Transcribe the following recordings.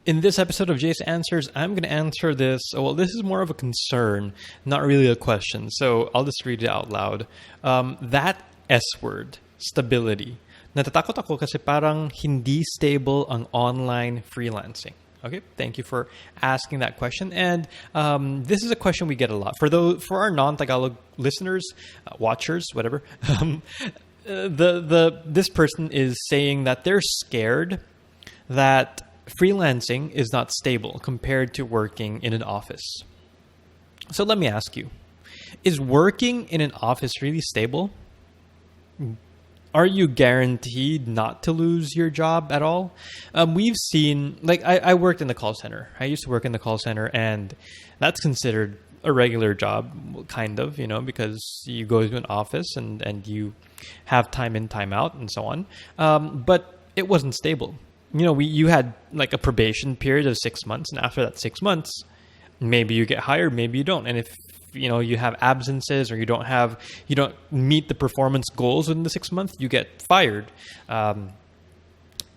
In this episode of Jasanswers, I'm going to answer this. Well, this is more of a concern, not really a question. So I'll just read it out loud. That S word, stability. Natatakot ako kasi parang hindi stable ang online freelancing. Okay, thank you for asking that question. And this is a question we get a lot. For our non-Tagalog listeners, watchers, whatever, this person is saying that they're scared that freelancing is not stable compared to working in an office. So let me ask you, is working in an office really stable? Are you guaranteed not to lose your job at all? We've seen, like I worked in the call center. I used to work in the call center, and that's considered a regular job, kind of, because you go to an office and you have time in, time out, and so on. But it wasn't stable. You had like a probation period of 6 months, and after that 6 months, maybe you get hired, maybe you don't. And if you have absences or you don't meet the performance goals within the 6 months, you get fired.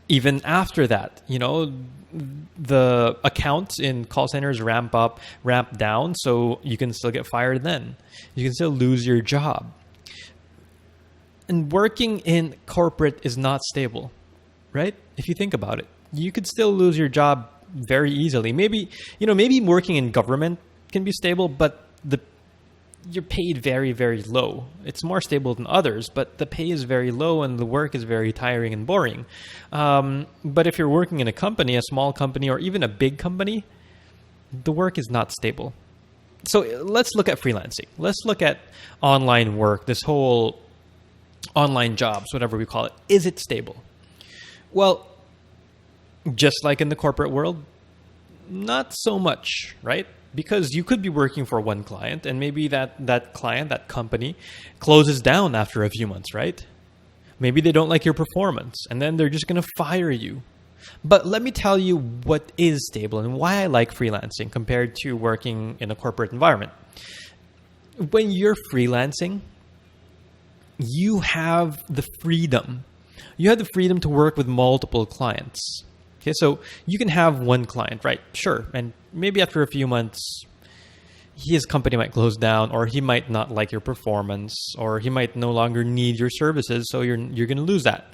Even after that, the accounts in call centers ramp up, ramp down, so you can still get fired then. You can still lose your job. And working in corporate is not stable, right? If you think about it, you could still lose your job very easily. Maybe working in government can be stable, but you're paid very, very low. It's more stable than others, but the pay is very low and the work is very tiring and boring. But if you're working in a company, a small company, or even a big company, the work is not stable. So let's look at freelancing. Let's look at online work, this whole online jobs, whatever we call it. Is it stable? Well, just like in the corporate world, not so much, right? Because you could be working for one client, and maybe that client, that company, closes down after a few months, right? Maybe they don't like your performance, and then they're just going to fire you. But let me tell you what is stable and why I like freelancing compared to working in a corporate environment. When you're freelancing, you have the freedom. You have the freedom to work with multiple clients. Okay, so you can have one client, right? Sure. And maybe after a few months, his company might close down, or he might not like your performance, or he might no longer need your services, so you're going to lose that.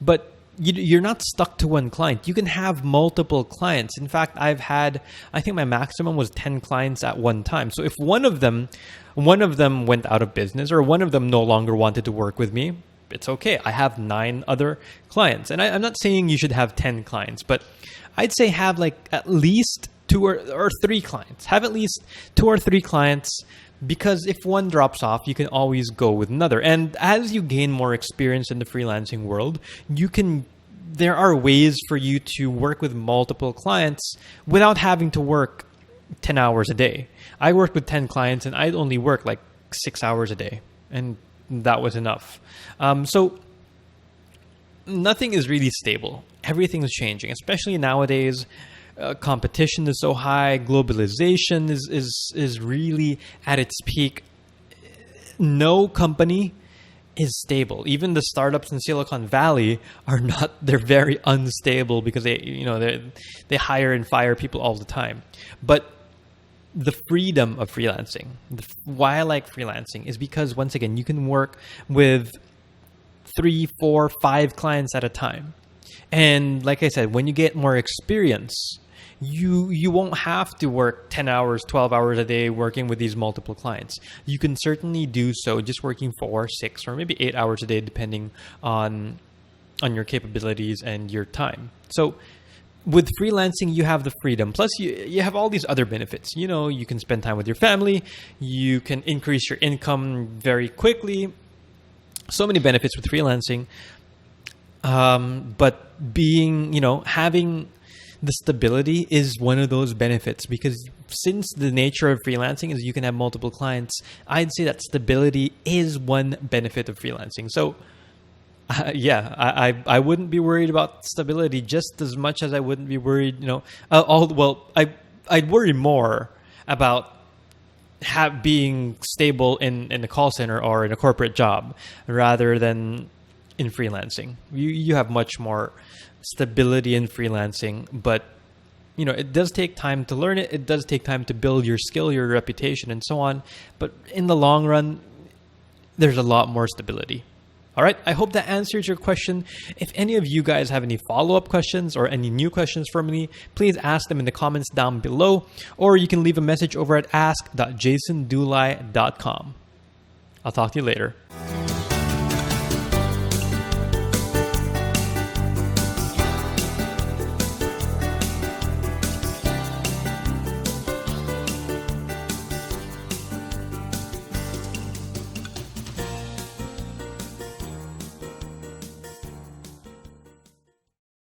But you're not stuck to one client. You can have multiple clients. In fact, I think my maximum was 10 clients at one time. So if one of them went out of business, or one of them no longer wanted to work with me, it's okay. I have 9 other clients. And I'm not saying you should have 10 clients, but I'd say have like at least 2 or 3 clients. Have at least 2 or 3 clients, because if one drops off, you can always go with another. And as you gain more experience in the freelancing world, there are ways for you to work with multiple clients without having to work 10 hours a day. I worked with 10 clients, and I'd only work like 6 hours a day. And that was enough. So nothing is really stable. Everything is changing, especially nowadays. Competition is so high. Globalization is really at its peak. No company is stable. Even the startups in Silicon Valley are not. They're very unstable because they hire and fire people all the time. But the freedom of freelancing, why I like freelancing, is because, once again, you can work with 3, 4, 5 clients at a time. And like I said, when you get more experience, you won't have to work 10 hours, 12 hours a day working with these multiple clients. You can certainly do so just working 4, 6, or maybe 8 hours a day, depending on your capabilities and your time. So with freelancing, you have the freedom. Plus, you have all these other benefits. You can spend time with your family. You can increase your income very quickly. So many benefits with freelancing. But having the stability is one of those benefits, because since the nature of freelancing is you can have multiple clients, I'd say that stability is one benefit of freelancing. So I wouldn't be worried about stability just as much as I wouldn't be worried, I'd worry more about being stable in a call center or in a corporate job rather than in freelancing. You have much more stability in freelancing, but it does take time to learn it. It does take time to build your skill, your reputation, and so on. But in the long run, there's a lot more stability. All right, I hope that answers your question. If any of you guys have any follow-up questions or any new questions for me, please ask them in the comments down below, or you can leave a message over at ask.jasondulay.com. I'll talk to you later.